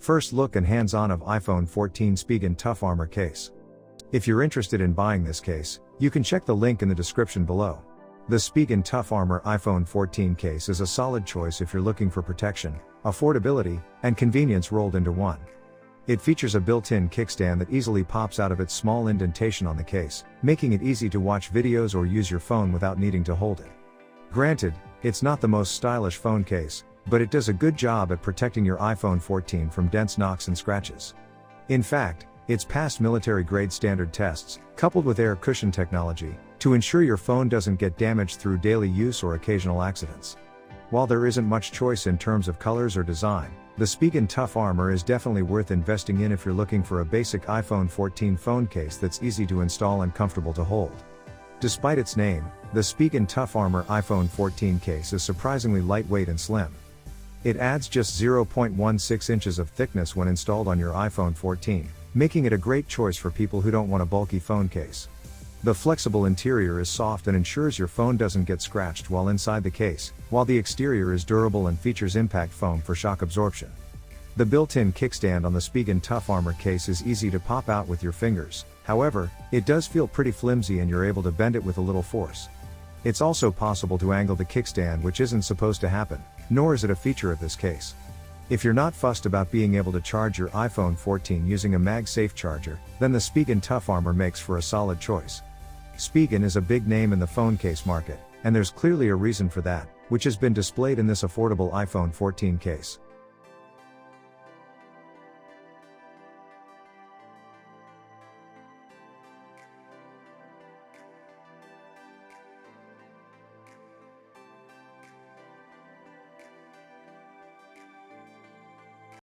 First look and hands-on of iPhone 14 Spigen Tough Armor Case. If you're interested in buying this case, you can check the link in the description below. The Spigen Tough Armor iPhone 14 case is a solid choice if you're looking for protection, affordability, and convenience rolled into one. It features a built-in kickstand that easily pops out of its small indentation on the case, making it easy to watch videos or use your phone without needing to hold it. Granted, it's not the most stylish phone case, but it does a good job at protecting your iPhone 14 from dense knocks and scratches. In fact, it's passed military-grade standard tests, coupled with air cushion technology, to ensure your phone doesn't get damaged through daily use or occasional accidents. While there isn't much choice in terms of colors or design, the Spigen Tough Armor is definitely worth investing in if you're looking for a basic iPhone 14 phone case that's easy to install and comfortable to hold. Despite its name, the Spigen Tough Armor iPhone 14 case is surprisingly lightweight and slim. It adds just 0.16 inches of thickness when installed on your iPhone 14, making it a great choice for people who don't want a bulky phone case. The flexible interior is soft and ensures your phone doesn't get scratched while inside the case, while the exterior is durable and features impact foam for shock absorption. The built-in kickstand on the Spigen Tough Armor case is easy to pop out with your fingers, however, it does feel pretty flimsy and you're able to bend it with a little force. It's also possible to angle the kickstand, which isn't supposed to happen, nor is it a feature of this case. If you're not fussed about being able to charge your iPhone 14 using a MagSafe charger, then the Spigen Tough Armor makes for a solid choice. Spigen is a big name in the phone case market, and there's clearly a reason for that, which has been displayed in this affordable iPhone 14 case.